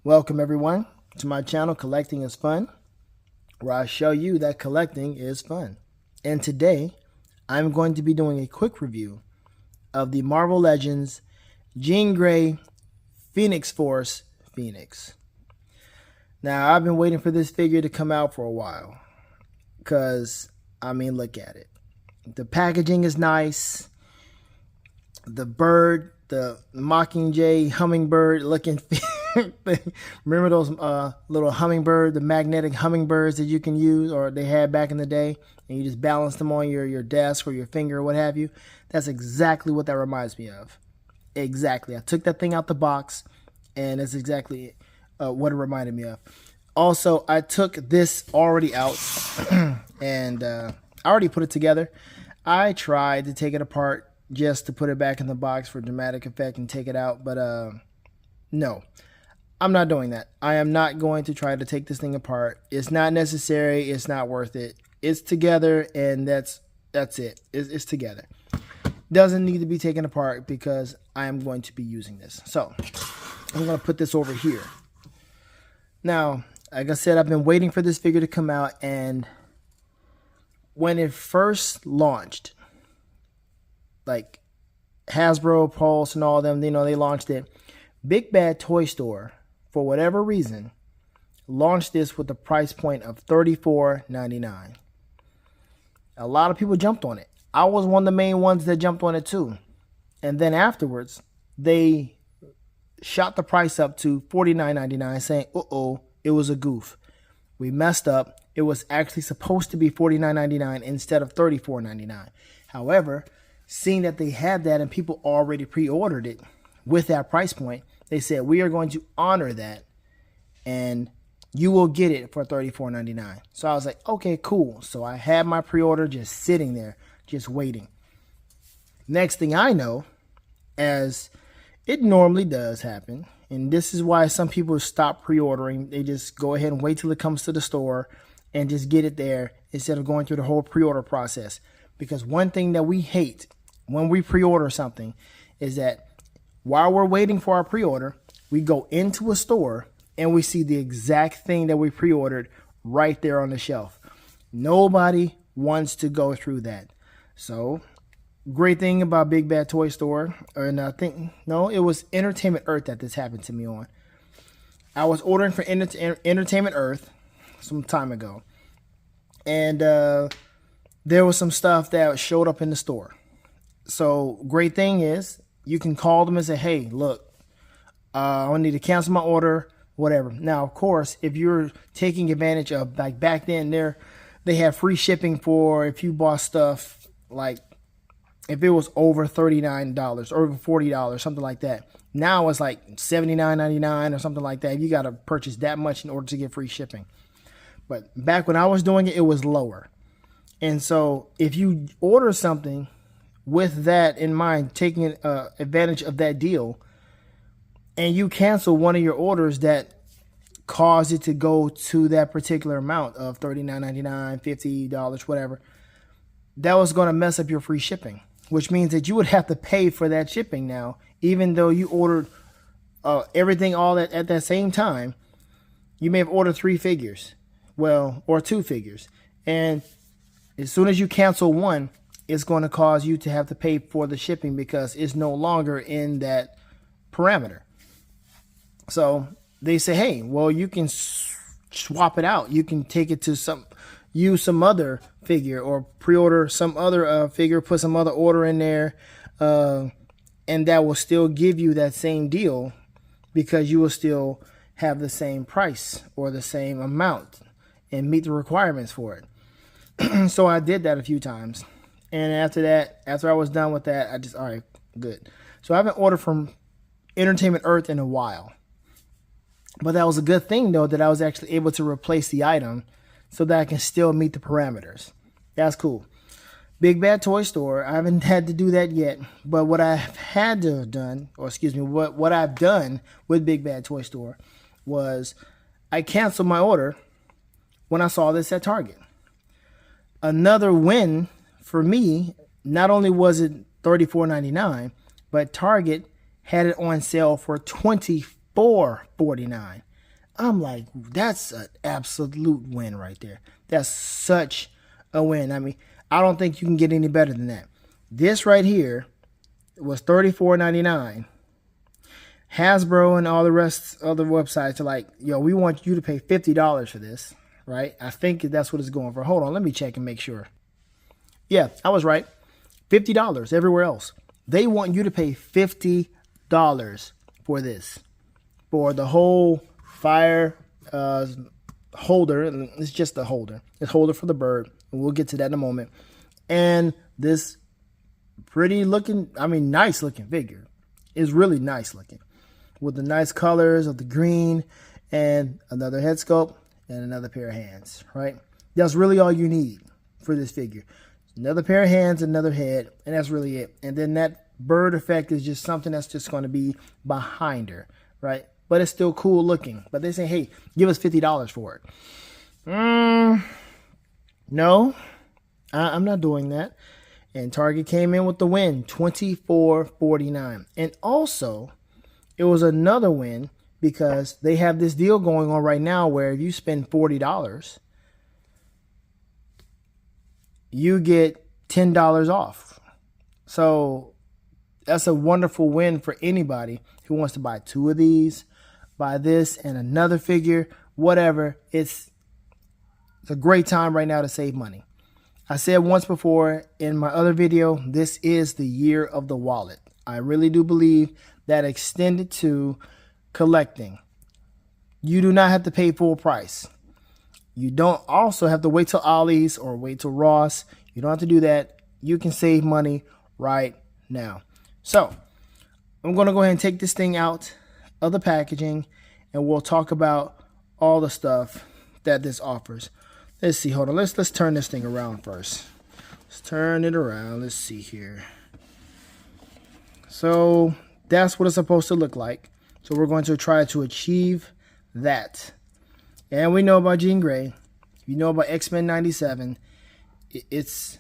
Welcome everyone to my channel Collecting is Fun, where I show you that collecting is fun. And today I'm going to be doing a quick review of the Marvel Legends Jean Grey Phoenix Force Phoenix. Now I've been waiting for this figure to come out for a while because, I mean, look at it. The packaging is nice. The bird, the Mockingjay hummingbird looking thing. Remember those little hummingbird, the magnetic hummingbirds that you can use, or they had back in the day, and you just balance them on your desk or your finger or what have you? That's exactly what that reminds me of. Exactly. I took that thing out the box, and that's exactly what it reminded me of. Also, I took this already out, and I already put it together. I tried to take it apart just to put it back in the box for dramatic effect and take it out, but no. I'm not doing that. I am not going to try to take this thing apart. It's not necessary. It's not worth it. It's together, and that's it. It's together. Doesn't need to be taken apart because I am going to be using this. So I'm going to put this over here. Now, like I said, I've been waiting for this figure to come out, and when it first launched, like Hasbro, Pulse, and all of them, you know, they launched it. Big Bad Toy Store, for whatever reason, launched this with a price point of $34.99. A lot of people jumped on it. I was one of the main ones that jumped on it too. And then afterwards, they shot the price up to $49.99, saying, uh-oh, it was a goof. We messed up. It was actually supposed to be $49.99 instead of $34.99. However, seeing that they had that and people already pre-ordered it with that price point, they said, we are going to honor that, and you will get it for $34.99. So I was like, okay, cool. So I had my pre-order just sitting there, just waiting. Next thing I know, as it normally does happen, and this is why some people stop pre-ordering. They just go ahead and wait till it comes to the store and just get it there instead of going through the whole pre-order process. Because one thing that we hate when we pre-order something is that while we're waiting for our pre-order, we go into a store and we see the exact thing that we pre-ordered right there on the shelf. Nobody wants to go through that. So, great thing about Big Bad Toy Store, and I think, no, it was Entertainment Earth that this happened to me on. I was ordering for Entertainment Earth some time ago, and there was some stuff that showed up in the store. So, great thing is, you can call them and say, hey, look, I need to cancel my order, whatever. Now, of course, if you're taking advantage of, like back then, they had free shipping for if you bought stuff, like if it was over $39 or over $40, something like that. Now it's like $79.99 or something like that. You got to purchase that much in order to get free shipping. But back when I was doing it, it was lower. And so if you order something with that in mind, taking advantage of that deal, and you cancel one of your orders that caused it to go to that particular amount of $39.99, $50, whatever, that was going to mess up your free shipping, which means that you would have to pay for that shipping now, even though you ordered everything all at that same time. You may have ordered 3 figures, well, or 2 figures, and as soon as you cancel one, it's going to cause you to have to pay for the shipping because it's no longer in that parameter. So they say, hey, well, you can swap it out. You can take it to use some other figure or pre-order some other figure, put some other order in there, and that will still give you that same deal because you will still have the same price or the same amount and meet the requirements for it. So I did that a few times. And after that, after I was done with that, I just, all right, good. So I haven't ordered from Entertainment Earth in a while. But that was a good thing, though, that I was actually able to replace the item so that I can still meet the parameters. That's cool. Big Bad Toy Store, I haven't had to do that yet. But what I've had to have done, or excuse me, what I've done with Big Bad Toy Store was I canceled my order when I saw this at Target. Another win for me, not only was it $34.99, but Target had it on sale for $24.49. I'm like, that's an absolute win right there. That's such a win. I mean, I don't think you can get any better than that. This right here was $34.99. Hasbro and all the rest of the websites are like, yo, we want you to pay $50 for this, right? I think that's what it's going for. Hold on, let me check and make sure. Yeah, I was right. $50 everywhere else. They want you to pay $50 for this, for the whole fire holder. It's just a holder. It's a holder for the bird. And we'll get to that in a moment. And this pretty looking, I mean, nice looking figure is really nice looking, with the nice colors of the green and another head sculpt and another pair of hands, right? That's really all you need for this figure. Another pair of hands, another head, and that's really it. And then that bird effect is just something that's just going to be behind her, right? But it's still cool looking. But they say, hey, give us $50 for it. No, I'm not doing that. And Target came in with the win, $24.49. And also, it was another win because they have this deal going on right now where if you spend $40, you get $10 off. So that's a wonderful win for anybody who wants to buy two of these, buy this and another figure, whatever. It's a great time right now to save money. I said once before in my other video, this is the year of the wallet. I really do believe that extended to collecting. You do not have to pay full price. You don't also have to wait till Ollie's or wait till Ross. You don't have to do that. You can save money right now. So I'm going to go ahead and take this thing out of the packaging and we'll talk about all the stuff that this offers. Let's see. Hold on. Let's turn this thing around first. Let's turn it around. Let's see here. So that's what it's supposed to look like. So we're going to try to achieve that. And we know about Jean Grey. You know about X-Men 97. It's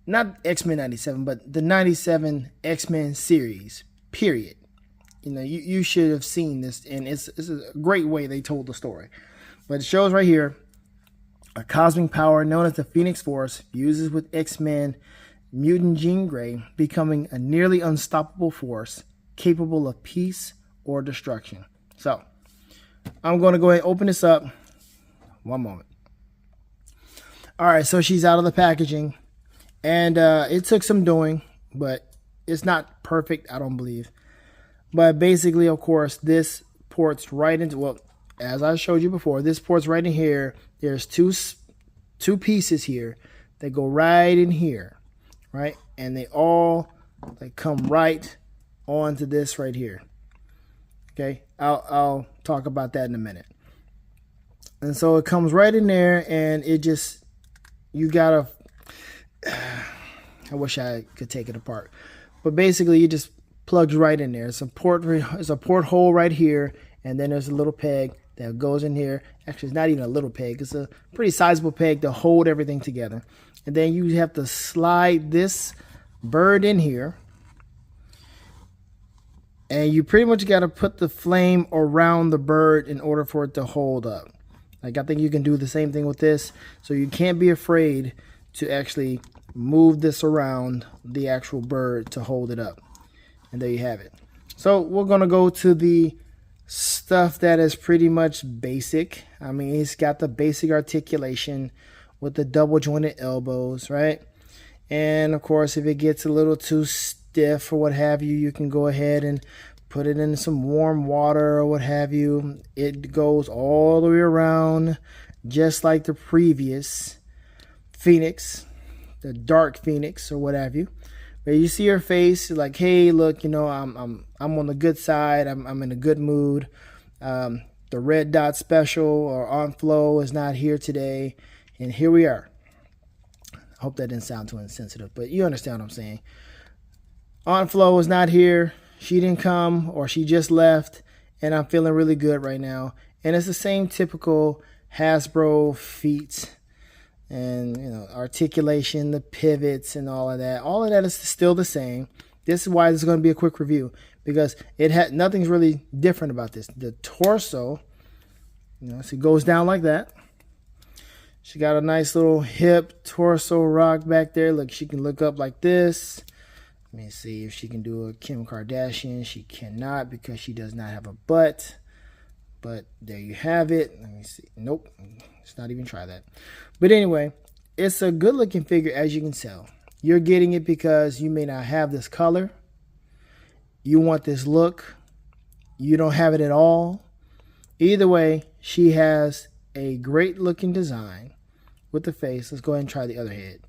not X-Men 97, but the 97 X-Men series, period. You know, you should have seen this, and it's a great way they told the story. But it shows right here, a cosmic power known as the Phoenix Force fuses with X-Men mutant Jean Grey, becoming a nearly unstoppable force capable of peace or destruction. So I'm going to go ahead and open this up. One moment. All right, so she's out of the packaging, and it took some doing, but it's not perfect, I don't believe. But basically, of course, this ports right into, well, as I showed you before, this ports right in here. There's two pieces here that go right in here, right? And they come right onto this right here. Okay, I'll talk about that in a minute. And so it comes right in there, and it just, you gotta, I wish I could take it apart, but basically it just plugs right in there. It's a port hole right here, and then there's a little peg that goes in here. Actually, it's not even a little peg. It's a pretty sizable peg to hold everything together. And then you have to slide this bird in here. And you pretty much got to put the flame around the bird in order for it to hold up. Like, I think you can do the same thing with this. So you can't be afraid to actually move this around the actual bird to hold it up. And there you have it. So we're going to go to the stuff that is pretty much basic. I mean, it's got the basic articulation with the double jointed elbows, right? And of course, if it gets a little too stiff or what have you, you can go ahead and put it in some warm water or what have you. It goes all the way around, just like the previous Phoenix, the Dark Phoenix or what have you. But you see her face, like, hey, look, you know, I'm on the good side. I'm in a good mood. The red dot special or on flow is not here today, and here we are. I hope that didn't sound too insensitive, but you understand what I'm saying. On flow is not here. She didn't come, or she just left, and I'm feeling really good right now. And it's the same typical Hasbro feats. And, you know, articulation, the pivots and all of that is still the same. This is why this is going to be a quick review, because nothing's really different about this. The torso You know, so it goes down like that. She got a nice little hip torso rock back there. Look, she can look up like this. Let me see if she can do a Kim Kardashian. She cannot because she does not have a butt. But there you have it. Let me see. Nope. Let's not even try that. But anyway, it's a good looking figure, as you can tell. You're getting it because you may not have this color. You want this look. You don't have it at all. Either way, she has a great looking design with the face. Let's go ahead and try the other head.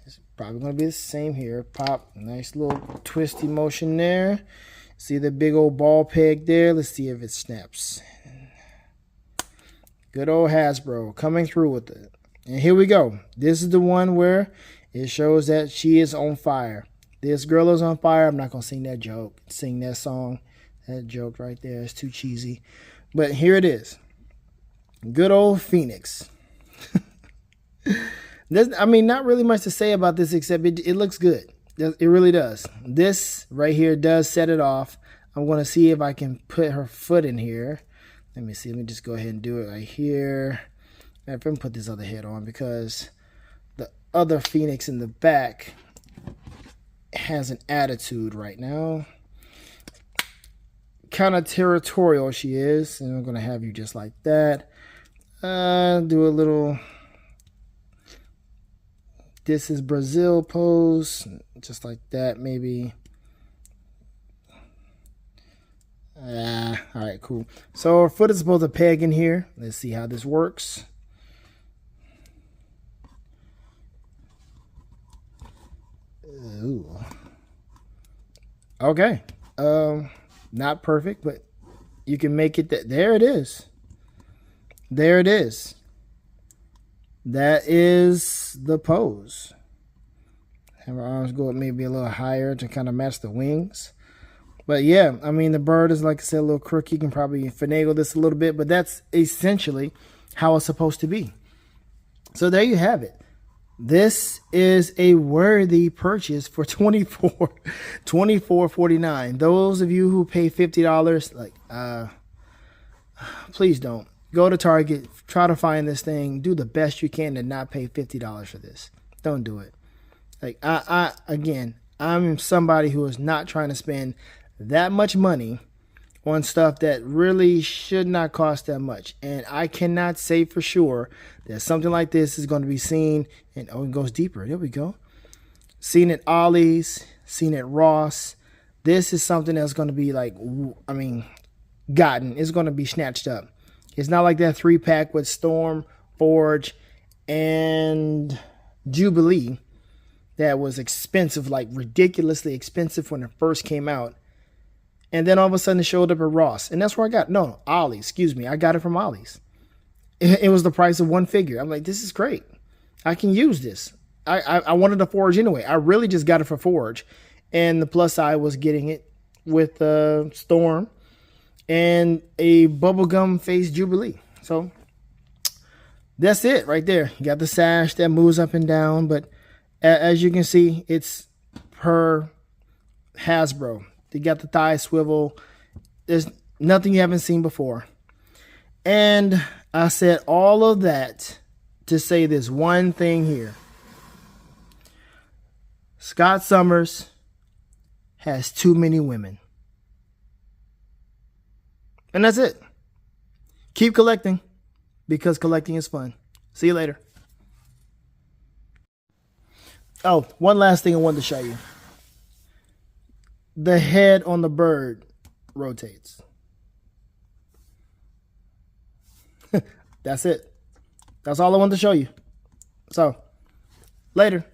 It's probably going to be the same here. Pop, nice little twisty motion there. See the big old ball peg there? Let's see if it snaps. Good old Hasbro coming through with it. And here we go. This is the one where it shows that she is on fire. This girl is on fire. I'm not going to sing that joke. Sing that song. That joke right there is too cheesy. But here it is. Good old Phoenix. I mean, not really much to say about this except it looks good. It really does. This right here does set it off. I'm going to see if I can put her foot in here. Let me see. Let me just go ahead and do it right here. I'm going to put this other head on because the other Phoenix in the back has an attitude right now. Kind of territorial she is. And I'm going to have you just like that. Do a little... This is Brazil pose. Just like that, maybe. All right, cool. So our foot is supposed to peg in here. Let's see how this works. Ooh. Okay. Not perfect, but you can make it. There it is. There it is. That is the pose. Have our arms go up maybe a little higher to kind of match the wings. But yeah, I mean, the bird is, like I said, a little crooked. You can probably finagle this a little bit, but that's essentially how it's supposed to be. So there you have it. This is a worthy purchase for $24.49. Those of you who pay $50, like, please don't. Go to Target, try to find this thing, do the best you can to not pay $50 for this. Don't do it. Like, again, I'm somebody who is not trying to spend that much money on stuff that really should not cost that much. And I cannot say for sure that something like this is going to be seen, and oh, it goes deeper. There we go. Seen at Ollie's, seen at Ross. This is something that's going to be like, I mean, gotten. It's going to be snatched up. It's not like that 3-pack with Storm, Forge, and Jubilee that was expensive, like ridiculously expensive when it first came out. And then all of a sudden it showed up at Ross. And that's where I got, no, Ollie's, excuse me. I got it from Ollie's. It was the price of one figure. I'm like, this is great. I can use this. I wanted a Forge anyway. I really just got it for Forge. And the plus side was getting it with Storm and a bubblegum face Jubilee. So that's it right there. You got the sash that moves up and down. But as you can see, it's per Hasbro. They got the thigh swivel. There's nothing you haven't seen before. And I said all of that to say this one thing here. Scott Summers has too many women. And that's it. Keep collecting because collecting is fun. See you later. Oh, one last thing I wanted to show you. The head on the bird rotates. That's it. That's all I wanted to show you. So, later.